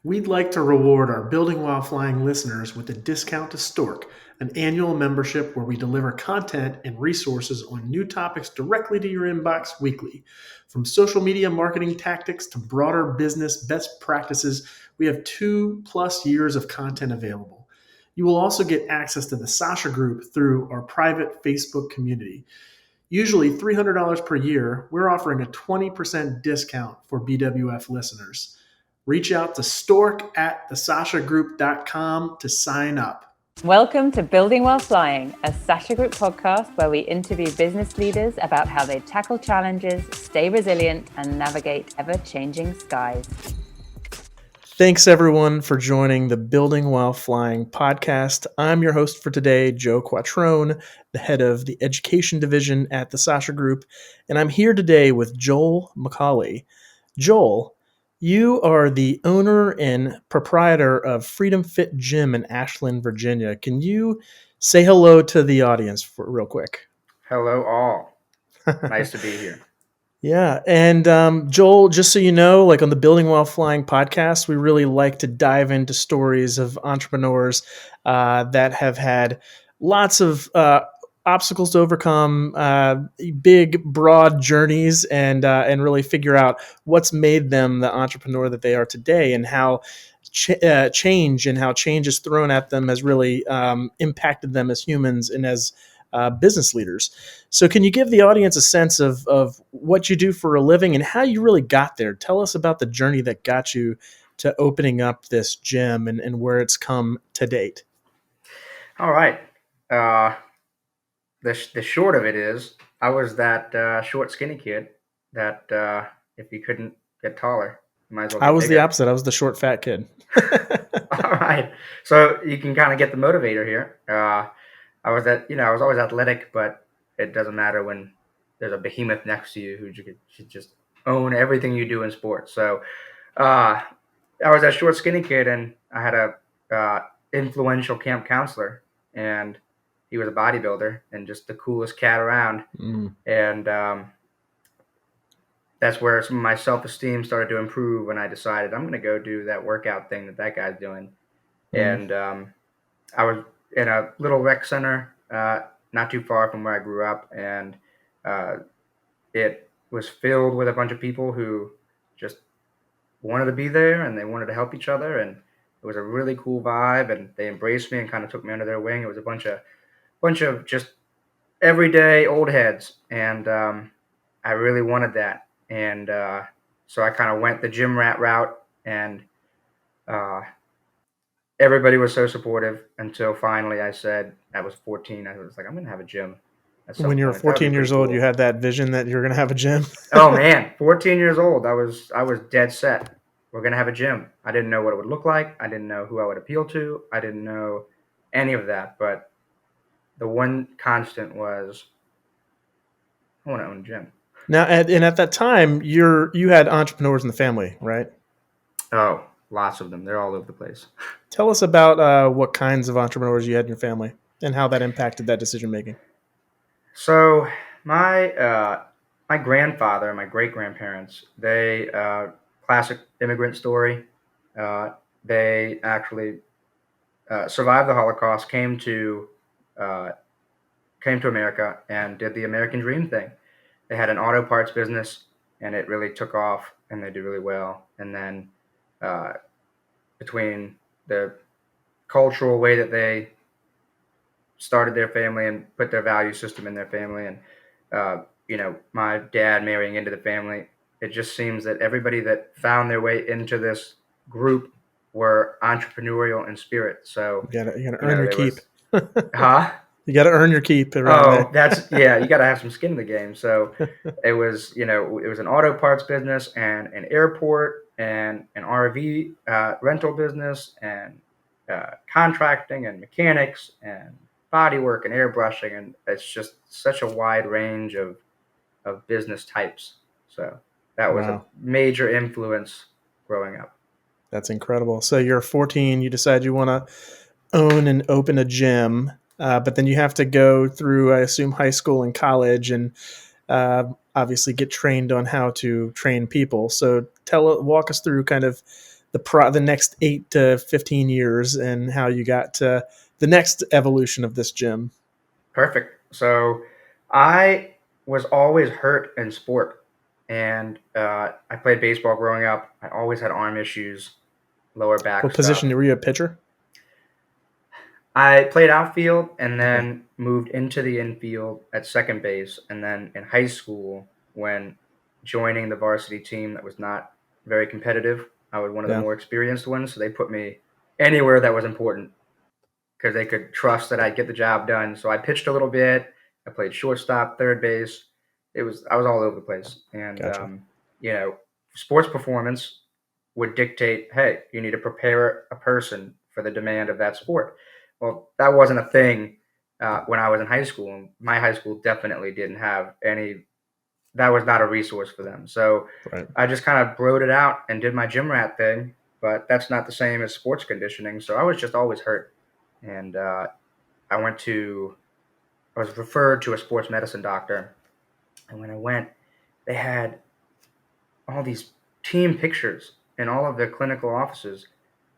We'd like to reward our Building While Flying listeners with a discount to Stork, an annual membership where we deliver content and resources on new topics directly to your inbox weekly. From social media marketing tactics to broader business best practices, we have 2+ years of content available. You will also get access to the Sasha Group through our private Facebook community. Usually $300 per year, we're offering a 20% discount for BWF listeners. Reach out to stork at thesashagroup.com to sign up. Welcome to Building While Flying, a Sasha Group podcast where we interview business leaders about how they tackle challenges, stay resilient, and navigate ever-changing skies. Thanks, everyone, for joining the Building While Flying podcast. I'm your host for today, Joe Quattrone, the head of the education division at the Sasha Group, and I'm here today with Joel McCauley. Joel, you are the owner and proprietor of Freedom Fit Gym in Ashland, Virginia. Can you say hello to the audience real quick? Hello, all. Nice to be here. Yeah. And Joel, just so you know, like on the Building While Flying podcast, we really like to dive into stories of entrepreneurs that have had lots of obstacles to overcome, big, broad journeys, and really figure out what's made them the entrepreneur that they are today, and how change is thrown at them has really impacted them as humans and as business leaders. So can you give the audience a sense of what you do for a living and how you really got there? Tell us about the journey that got you to opening up this gym and where it's come to date. All right. The short of it is I was that short, skinny kid that if you couldn't get taller, you might as well get I was bigger. the opposite. I was the short, fat kid. All right. So you can kind of get the motivator here. I was always athletic, but it doesn't matter when there's a behemoth next to you who should just own everything you do in sports. So I was that short, skinny kid, and I had a influential camp counselor, and he was a bodybuilder and just the coolest cat around. And that's where some of my self-esteem started to improve when I decided I'm going to go do that workout thing that guy's doing. And I was in a little rec center, not too far from where I grew up, and it was filled with a bunch of people who just wanted to be there and they wanted to help each other, and it was a really cool vibe, and they embraced me and kind of took me under their wing. It was a bunch of just everyday old heads, and I really wanted that, and so I kind of went the gym rat route, and everybody was so supportive until finally I said, I was 14, I was like, I'm going to have a gym. When you were 14 years old, you had that vision that you were going to have a gym? Oh, man. 14 years old, I was dead set. We're going to have a gym. I didn't know what it would look like. I didn't know who I would appeal to. I didn't know any of that. But the one constant was, I want to own a gym. Now, at that time, you had entrepreneurs in the family, right? Oh, lots of them. They're all over the place. Tell us about what kinds of entrepreneurs you had in your family and how that impacted that decision making. So my grandfather and my great grandparents, they classic immigrant story. They actually survived the Holocaust, came to America, and did the American dream thing. They had an auto parts business, and it really took off, and they did really well. And then between the cultural way that they started their family and put their value system in their family, and my dad marrying into the family, it just seems that everybody that found their way into this group were entrepreneurial in spirit. So you gotta earn your keep. Huh? You got to earn your keep around there. You got to have some skin in the game. So it was an auto parts business and an airport and an RV rental business and contracting and mechanics and body work and airbrushing. And it's just such a wide range of business types. So that was a major influence growing up. That's incredible. So you're 14, you decide you want to own and open a gym. But then you have to go through, I assume, high school and college and obviously get trained on how to train people. So walk us through kind of the next 8 to 15 years and how you got to the next evolution of this gym. Perfect. So I was always hurt in sport, and I played baseball growing up. I always had arm issues, lower back What position stuff. were you, a pitcher? I played outfield and Okay. then moved into the infield at second base. And then in high school, when joining the varsity team that was not very competitive, I was one of the Yeah. more experienced ones. So they put me anywhere that was important because they could trust that I'd get the job done. So I pitched a little bit. I played shortstop, third base. I was all over the place. And, Gotcha. sports performance would dictate, hey, you need to prepare a person for the demand of that sport. Well, that wasn't a thing when I was in high school. And my high school definitely didn't have any, that was not a resource for them. So Right. I just kind of broed it out and did my gym rat thing, but that's not the same as sports conditioning. So I was just always hurt. And I was referred to a sports medicine doctor. And when I went, they had all these team pictures in all of their clinical offices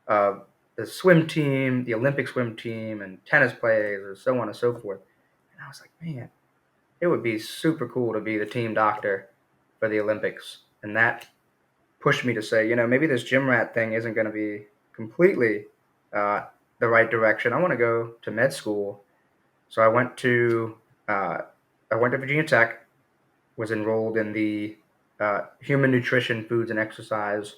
of the swim team, the Olympic swim team, and tennis players, and so on and so forth. And I was like, man, it would be super cool to be the team doctor for the Olympics. And that pushed me to say, maybe this gym rat thing isn't going to be completely the right direction. I want to go to med school. So I went to Virginia Tech, was enrolled in the Human Nutrition, Foods, and Exercise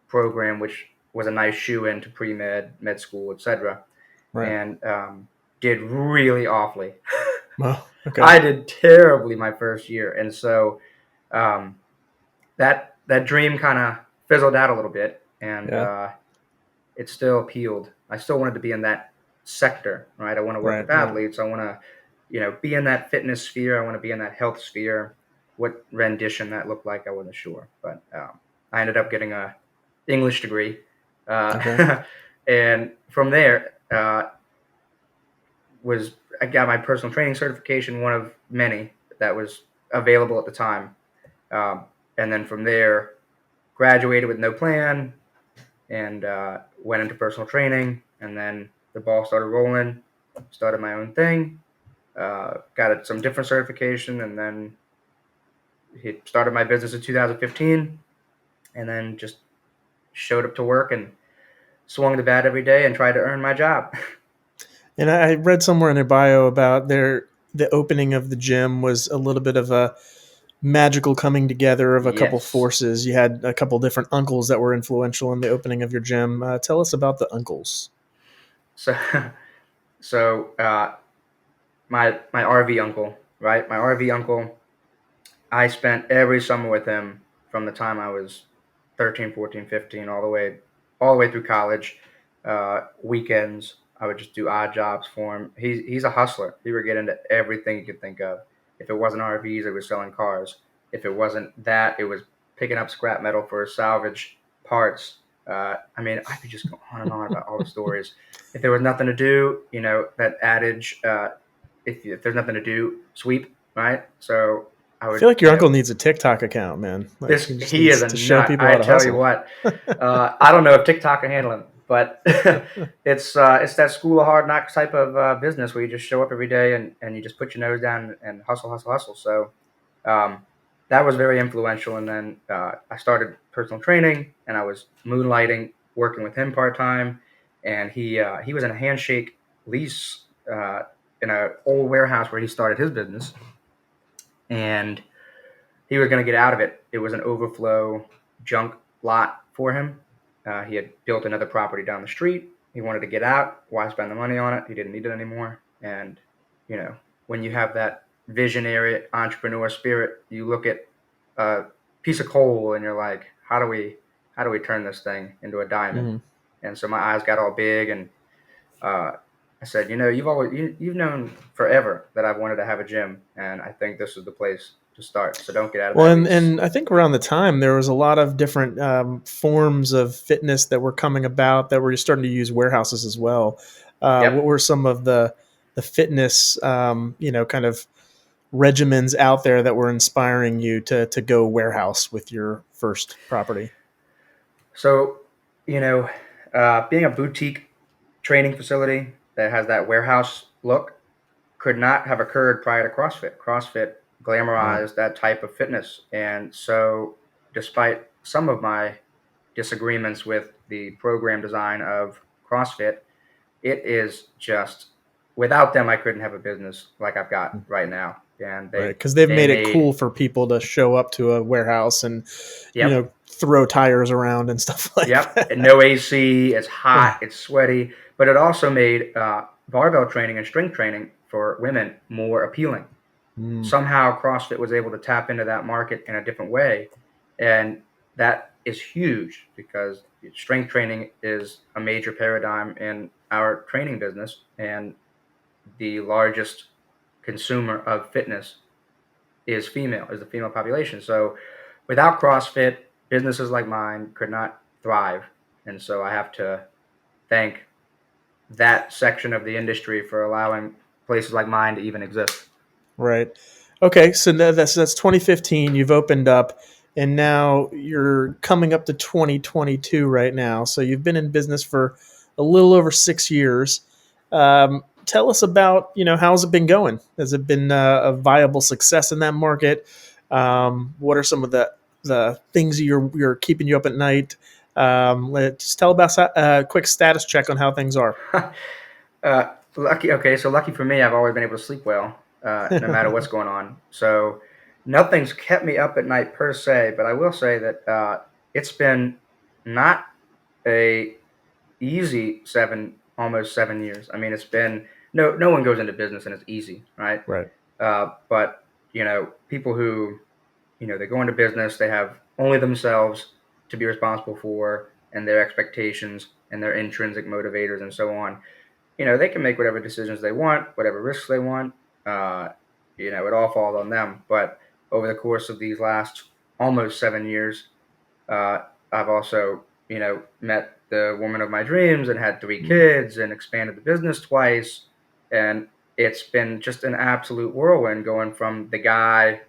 program, which was a nice shoe-in to pre-med, med school, etc. Right. And did really awfully. Well, okay. I did terribly my first year, and so that dream kind of fizzled out a little bit, and it still appealed. I still wanted to be in that sector, right? I want to work with athletes. I want to, be in that fitness sphere. I want to be in that health sphere. What rendition that looked like, I wasn't sure, but I ended up getting a English degree, and from there I got my personal training certification, one of many that was available at the time, and then from there graduated with no plan, and went into personal training, and then the ball started rolling. Started my own thing, got some different certification, and then started my business in 2015, and then just showed up to work and swung the bat every day and tried to earn my job. And I read somewhere in their bio about the opening of the gym was a little bit of a magical coming together of a couple forces. You had a couple different uncles that were influential in the opening of your gym. Tell us about the uncles. So my RV uncle, right? My RV uncle, I spent every summer with him from the time I was 13, 14, 15, all the way through college. Weekends, I would just do odd jobs for him. He's a hustler. He would get into everything you could think of. If it wasn't RVs, it was selling cars. If it wasn't that, it was picking up scrap metal for salvage parts. I could just go on and on about all the stories. If there was nothing to do, that adage, if there's nothing to do, sweep, right? So I feel like your uncle needs a TikTok account, man. Like, he is a nut. Show people how to hustle. You what, I don't know if TikTok can handle him, but it's that school of hard knocks type of business where you just show up every day and you just put your nose down and hustle. So that was very influential. And then I started personal training, and I was moonlighting, working with him part-time. And he was in a handshake lease in an old warehouse where he started his business. And he was going to get out of it. It was an overflow junk lot for him. He had built another property down the street. He wanted to get out. Why spend the money on it? He didn't need it anymore. And, when you have that visionary entrepreneur spirit, you look at a piece of coal and you're like, how do we turn this thing into a diamond? Mm-hmm. And so my eyes got all big, and I said, you've known forever that I've wanted to have a gym, and I think this is the place to start. So don't get out of that. Well, and I think around the time there was a lot of different forms of fitness that were coming about that were starting to use warehouses as well. What were some of the fitness, kind of regimens out there that were inspiring you to go warehouse with your first property? So, being a boutique training facility that has that warehouse look could not have occurred prior to CrossFit. CrossFit Right. glamorized that type of fitness. And so, despite some of my disagreements with the program design of CrossFit, it is just without them, I couldn't have a business like I've got right now. And Right, because they've they made it made, cool for people to show up to a warehouse and, yep, throw tires around and stuff like yep, and that. no AC. It's hot, it's sweaty, but it also made barbell training and strength training for women more appealing. Mm, Somehow CrossFit was able to tap into that market in a different way. And that is huge because strength training is a major paradigm in our training business. And the largest consumer of fitness is the female population. So without CrossFit, businesses like mine could not thrive. And so I have to thank that section of the industry for allowing places like mine to even exist. right. Okay, so that's 2015. You've opened up, and now you're coming up to 2022 right now. So you've been in business for a little over 6 years. Tell us about how's it been going? Has it been a viable success in that market? What are some of the things you're keeping you up at night? Just tell about a quick status check on how things are. Lucky. Okay, so lucky for me, I've always been able to sleep well, no matter what's going on. So nothing's kept me up at night per se, but I will say that it's been not a easy almost 7 years. I mean, it's been no one goes into business and it's easy, right? Right. But people who they go into business, they have only themselves to be responsible for, and their expectations and their intrinsic motivators and so on. They can make whatever decisions they want, whatever risks they want. Uh, it all falls on them. But over the course of these last almost 7 years, uh, I've also, met the woman of my dreams and had 3 kids and expanded the business twice. And it's been just an absolute whirlwind going from the guy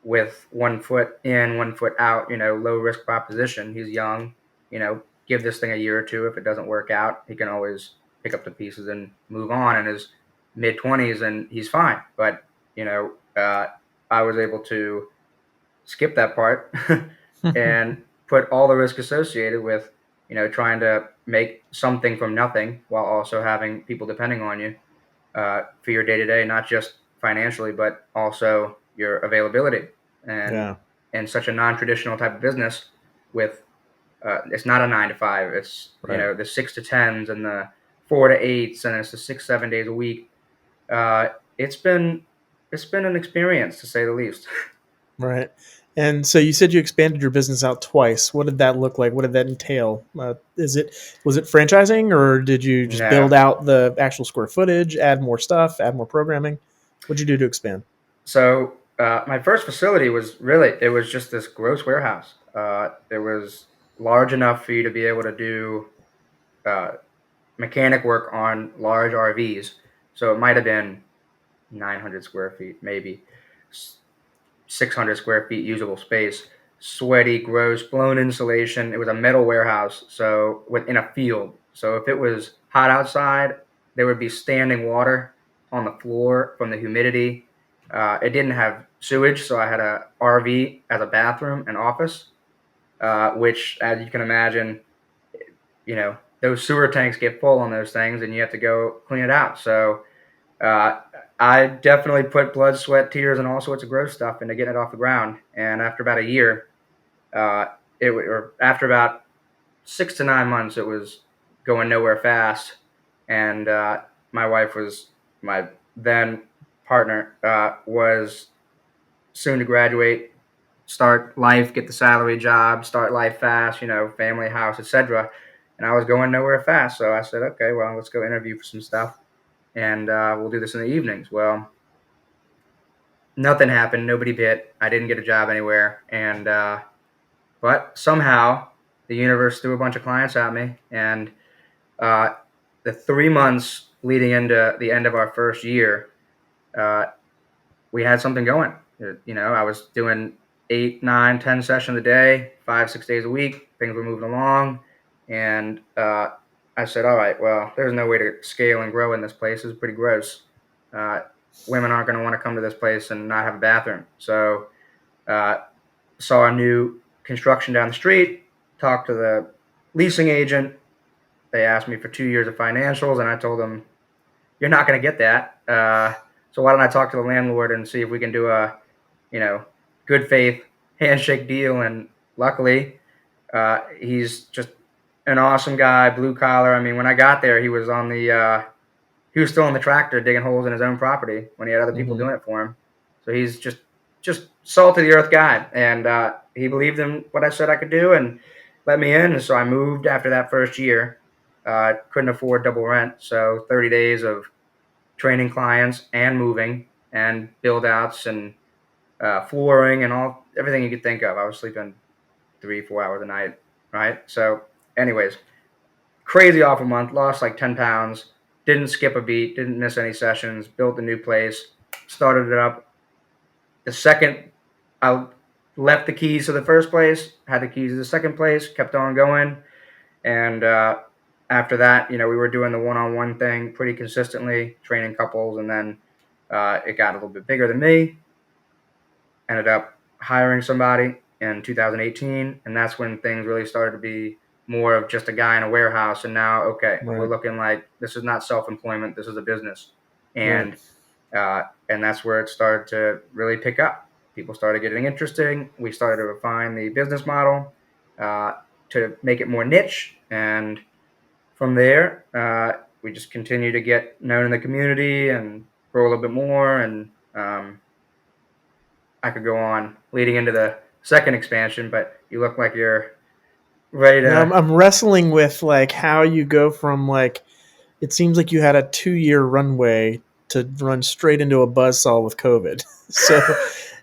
with 1 foot in, 1 foot out, low risk proposition. He's young, give this thing a year or two. If it doesn't work out, he can always pick up the pieces and move on in his mid 20s and he's fine. But, I was able to skip that part and put all the risk associated with, trying to make something from nothing while also having people depending on you for your day to day, not just financially, but also your availability. And Yeah. in such a non-traditional type of business, with it's not a 9 to 5. It's Right. the 6 to 10s and the 4 to 8s, and it's the 6 7 days a week. Uh, it's been an experience to say the least. Right. And so you said you expanded your business out twice. What did that look like? What did that entail? Was it franchising, or did you just No. build out the actual square footage, add more stuff, add more programming? What'd you do to expand? So my first facility it was just this gross warehouse. It was large enough for you to be able to do uh, mechanic work on large RVs. So it might have been 900 square feet, maybe 600 square feet usable space. Sweaty, gross, blown insulation. It was a metal warehouse, so within a field. So if it was hot outside, there would be standing water on the floor from the humidity. It didn't have sewage, so I had a RV as a bathroom and office, which, as you can imagine, those sewer tanks get full on those things, and you have to go clean it out. So uh, I definitely put blood, sweat, tears, and all sorts of gross stuff into getting it off the ground. And after about a year, uh, or after about 6 to 9 months, it was going nowhere fast. And my wife my then partner, was soon to graduate, start life, get the salary job, start life fast, family, house, etc. And I was going nowhere fast, so I said, okay, well, let's go interview for some stuff, and we'll do this in the evenings. Well, nothing happened. Nobody bit. I didn't get a job anywhere, and but somehow the universe threw a bunch of clients at me, and uh, the 3 months leading into the end of our first year, uh, we had something going. I was doing 8, 9, 10 sessions a day, 5, 6 days a week. Things were moving along. And I said, all right, well, there's no way to scale and grow in this place. It's pretty gross. Uh, Women aren't going to want to come to this place and not have a bathroom. So uh, saw a new construction down the street, talked to the leasing agent. They asked me for 2 years of financials, and I told them, you're not going to get that. So why don't I talk to the landlord and see if we can do a, good faith handshake deal? And luckily, he's just an awesome guy, blue collar. I mean, when I got there, he was still on the tractor digging holes in his own property when he had other people Mm-hmm. doing it for him. So he's just salt of the earth guy, and he believed in what I said I could do and let me in. And so I moved after that first year. Couldn't afford double rent, so 30 days of training clients and moving and build outs and flooring and everything you could think of. I was sleeping 3-4 hours a night, right? So, anyways, crazy awful month. Lost like 10 pounds. Didn't skip a beat. Didn't miss any sessions. Built a new place. Started it up. The second I left the keys to the first place, had the keys to the second place, kept on going. And after that, we were doing the one-on-one thing pretty consistently, training couples. And then it got a little bit bigger than me. Ended up hiring somebody in 2018. And that's when things really started to be more of just a guy in a warehouse. And now, okay, we're Right. looking like this is not self-employment. This is a business. Right. And that's where it started to really pick up. People started getting interesting. We started to refine the business model to make it more niche. And from there, we just continue to get known in the community and grow a little bit more. And I could go on leading into the second expansion, but you look like you're ready Now to. I'm wrestling with like how you go from like it seems like you had a 2 year runway to run straight into a buzzsaw with COVID. So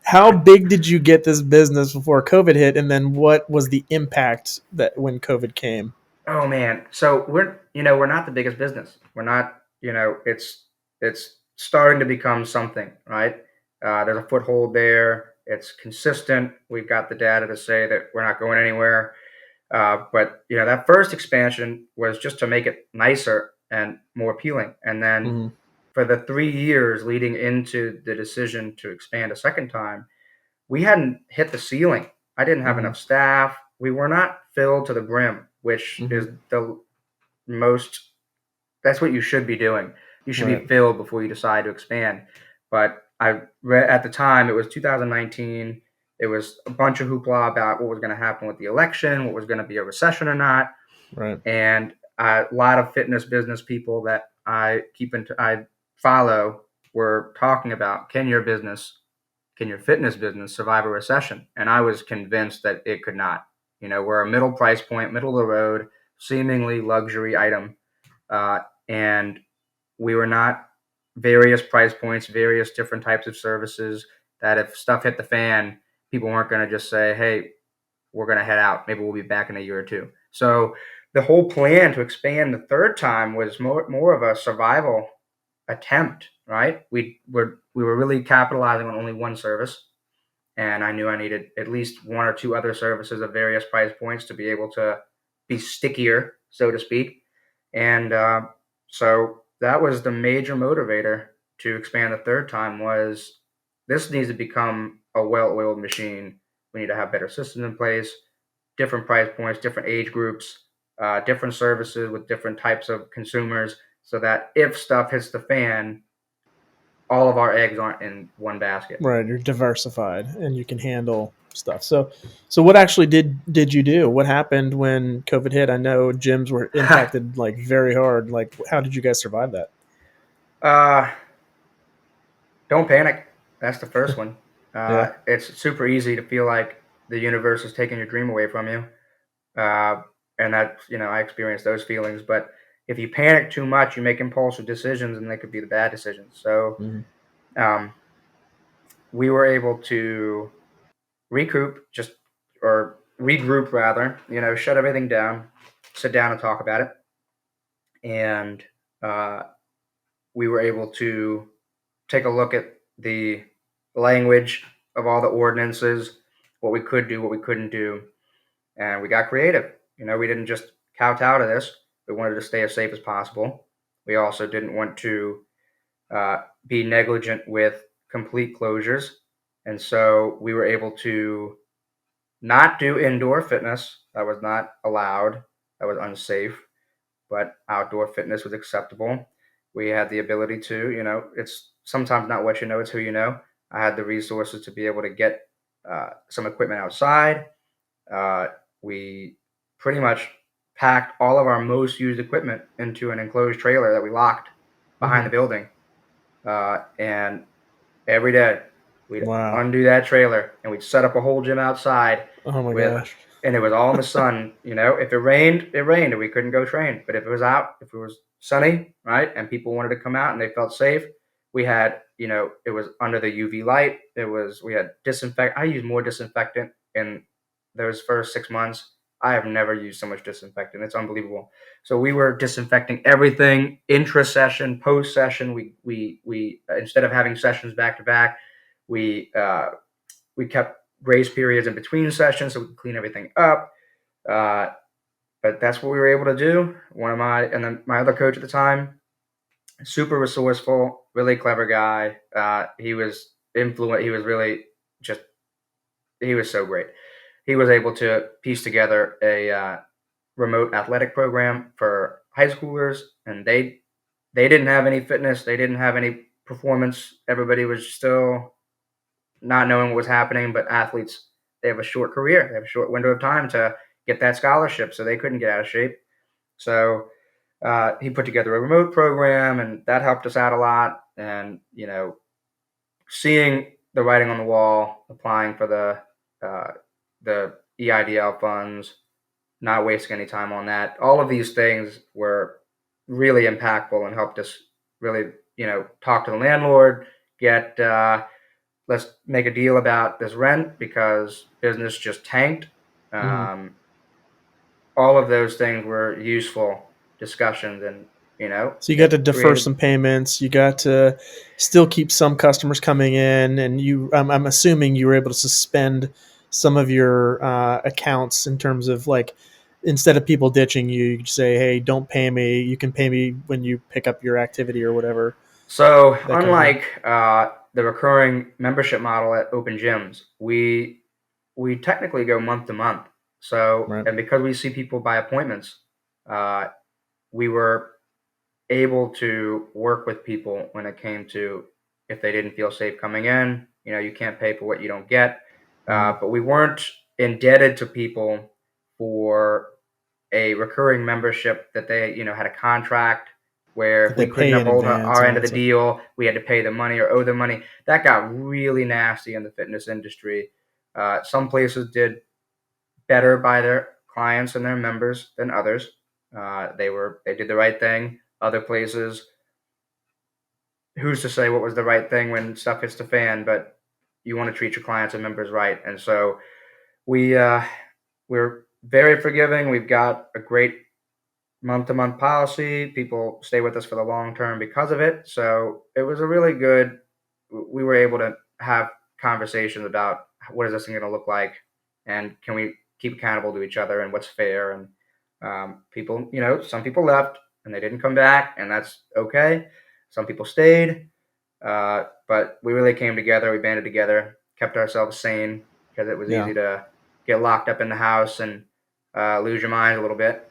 how big did you get this business before COVID hit, and then what was the impact that when COVID came? Oh man, so we're not the biggest business. We're not, it's starting to become something, right? There's a foothold there. It's consistent. We've got the data to say that we're not going anywhere. But that first expansion was just to make it nicer and more appealing. And then Mm-hmm. for the 3 years leading into the decision to expand a second time, we hadn't hit the ceiling. I didn't have Mm-hmm. enough staff. We were not filled to the brim, which Mm-hmm. is the most, that's what you should be doing. You should be Right. filled before you decide to expand. But I read at the time, it was 2019. It was a bunch of hoopla about what was going to happen with the election, what was going to be a recession or not. Right. And a lot of fitness business people that I follow were talking about, can your fitness business survive a recession? And I was convinced that it could not. We're a middle price point, middle of the road, seemingly luxury item. And we were not various price points, various different types of services that if stuff hit the fan, people weren't going to just say, hey, we're going to head out. Maybe we'll be back in a year or two. So the whole plan to expand the third time was more of a survival attempt, right? We were really capitalizing on only one service, and I knew I needed at least one or two other services of various price points to be able to be stickier, so to speak. And so that was the major motivator to expand the third time was this needs to become a well-oiled machine. We need to have better systems in place, different price points, different age groups, different services with different types of consumers, so that if stuff hits the fan, all of our eggs aren't in one basket. Right. You're diversified and you can handle stuff. So what actually did you do? What happened when COVID hit? I know gyms were impacted like very hard. Like how did you guys survive that? uh, don't panic. That's the first one. Yeah. It's super easy to feel like the universe is taking your dream away from you. Uh, and that, I experienced those feelings. But if you panic too much, you make impulsive decisions, and they could be the bad decisions. So Mm-hmm. um, we were able to recoup, or regroup rather, shut everything down, sit down and talk about it. And uh, we were able to take a look at the language of all the ordinances, what we could do, what we couldn't do, and we got creative. We didn't just kowtow to this. We wanted to stay as safe as possible. We also didn't want to be negligent with complete closures. And so we were able to not do indoor fitness. That was not allowed. That was unsafe. But outdoor fitness was acceptable. We had the ability to, it's sometimes not what you know, it's who you know. I had the resources to be able to get some equipment outside. We pretty much packed all of our most used equipment into an enclosed trailer that we locked behind the building. And every day we'd Wow. undo that trailer and we'd set up a whole gym outside Oh my gosh. and it was all in the sun. If it rained, it rained and we couldn't go train. But if it was out, if it was sunny, right, and people wanted to come out and they felt safe, we had, it was under the UV light. We had disinfect. I used more disinfectant in those first 6 months. I have never used so much disinfectant. It's unbelievable. So we were disinfecting everything intra session, post session. We instead of having sessions back to back, we kept grace periods in between sessions so we could clean everything up. But that's what we were able to do. And then my other coach at the time, super resourceful, really clever guy. He was influent. He was really he was so great. He was able to piece together a remote athletic program for high schoolers, and they didn't have any fitness. They didn't have any performance. Everybody was still not knowing what was happening, but athletes, they have a short career. They have a short window of time to get that scholarship, so they couldn't get out of shape. So he put together a remote program, and that helped us out a lot. And, seeing the writing on the wall, applying for the EIDL funds, not wasting any time on that. All of these things were really impactful and helped us really, talk to the landlord, get let's make a deal about this rent because business just tanked. All of those things were useful discussions, and So you got to defer created. some payments. You got to still keep some customers coming in, and I'm assuming you were able to suspend some of your accounts in terms of like, instead of people ditching you, you could say, "Hey, don't pay me. You can pay me when you pick up your activity or whatever." So That kind of thing. unlike the recurring membership model at open gyms, we technically go month to month. So Right. and because we see people by appointments, we were able to work with people when it came to if they didn't feel safe coming in. You can't pay for what you don't get. But we weren't indebted to people for a recurring membership that they, had a contract where That if they we couldn't pay in uphold advance our and end all of that the stuff. deal, we had to pay them money or owe them money. That got really nasty in the fitness industry. Some places did better by their clients and their members than others. They did the right thing. Other places, who's to say what was the right thing when stuff hits the fan? But you want to treat your clients and members right, and so we're very forgiving. We've got a great month-to-month policy. People stay with us for the long term because of it. So it was a really good. We were able to have conversations about what is this thing going to look like, and can we keep accountable to each other, and what's fair. And people, some people left and they didn't come back, and that's okay. Some people stayed, but we really came together. We banded together, kept ourselves sane because it was Yeah. easy to get locked up in the house and lose your mind a little bit.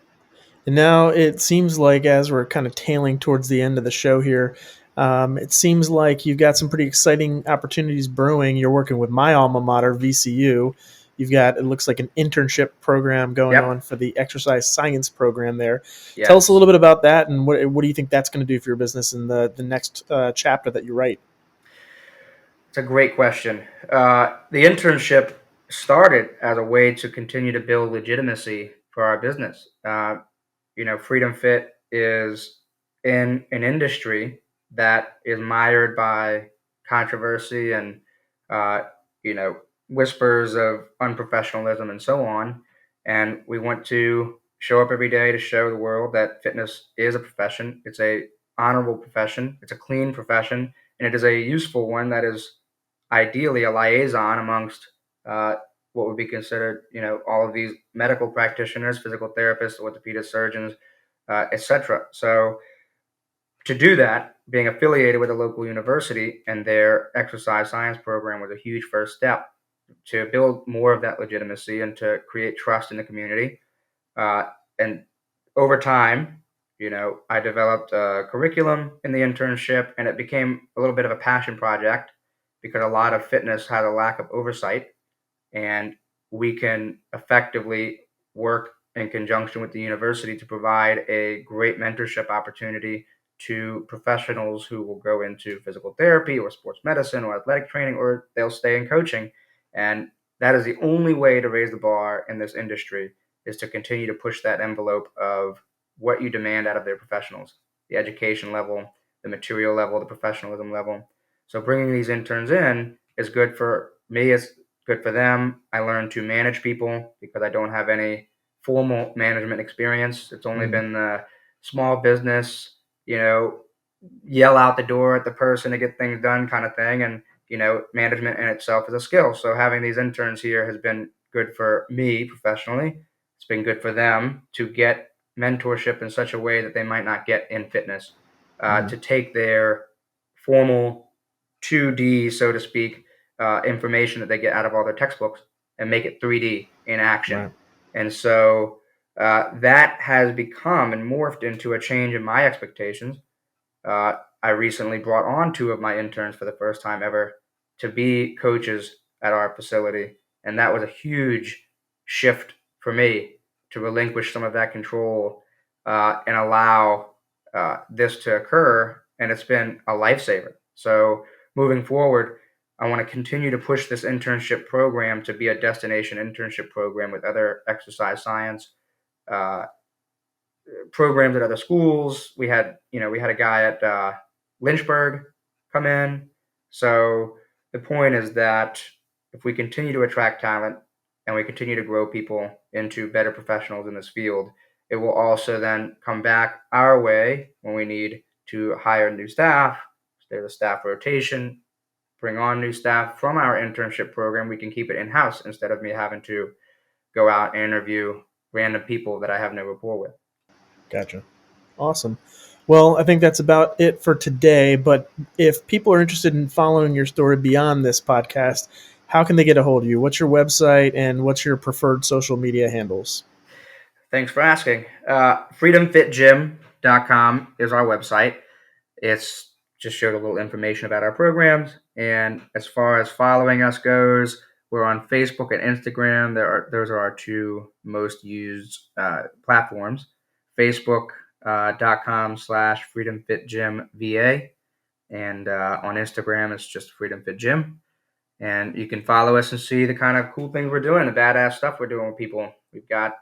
And now it seems like, as we're kind of tailing towards the end of the show here, it seems like you've got some pretty exciting opportunities brewing. You're working with my alma mater, VCU. You've got, it looks like, an internship program going on Yep. for the exercise science program there. Yes. Tell us a little bit about that, and what do you think that's going to do for your business in the next chapter that you write? It's a great question. The internship started as a way to continue to build legitimacy for our business. Freedom Fit is in an industry that is mired by controversy and, uh, you know, whispers of unprofessionalism and so on. And we want to show up every day to show the world that fitness is a profession. It's a honorable profession. It's a clean profession, and it is a useful one that is ideally a liaison amongst uh, what would be considered, all of these medical practitioners, physical therapists, orthopedic surgeons, etc. So to do that, being affiliated with a local university and their exercise science program was a huge first step to build more of that legitimacy and to create trust in the community. And over time, I developed a curriculum in the internship, and it became a little bit of a passion project because a lot of fitness had a lack of oversight, and we can effectively work in conjunction with the university to provide a great mentorship opportunity to professionals who will go into physical therapy or sports medicine or athletic training, or they'll stay in coaching. And that is the only way to raise the bar in this industry, is to continue to push that envelope of what you demand out of their professionals, the education level, the material level, the professionalism level. So bringing these interns in is good for me, it's good for them. I learned to manage people because I don't have any formal management experience. It's only been the small business, yell out the door at the person to get things done kind of thing. And, management in itself is a skill. So having these interns here has been good for me professionally. It's been good for them to get mentorship in such a way that they might not get in fitness, to take their formal 2D, so to speak, information that they get out of all their textbooks and make it 3D in action. Right. And so that has become and morphed into a change in my expectations. I recently brought on 2 of my interns for the first time ever to be coaches at our facility. And that was a huge shift for me to relinquish some of that control and allow this to occur. And it's been a lifesaver. So moving forward, I want to continue to push this internship program to be a destination internship program with other exercise science programs at other schools. We had a guy at Lynchburg come in. So the point is that if we continue to attract talent and we continue to grow people into better professionals in this field, it will also then come back our way when we need to hire new staff. There's a staff rotation, bring on new staff from our internship program. We can keep it in-house instead of me having to go out and interview random people that I have no rapport with. Gotcha. Awesome. Well, I think that's about it for today. But if people are interested in following your story beyond this podcast, how can they get a hold of you? What's your website and what's your preferred social media handles? Thanks for asking. freedomfitgym.com is our website. It's just showed a little information about our programs. And as far as following us goes, we're on Facebook and Instagram. Those are our 2 most used platforms. Facebook.com/freedomfitgymva. And on Instagram, it's just freedomfitgym. And you can follow us and see the kind of cool things we're doing, the badass stuff we're doing with people. We've got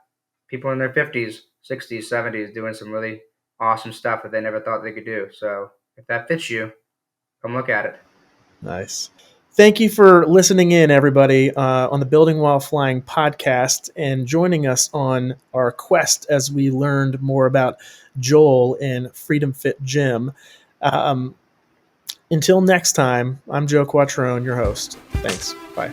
people in their 50s, 60s, 70s doing some really awesome stuff that they never thought they could do. So if that fits you, come look at it. Nice. Thank you for listening in, everybody, on the Building While Flying podcast and joining us on our quest as we learned more about Joel in Freedom Fit Gym. Until next time, I'm Joe Quattrone, your host. Thanks. Bye.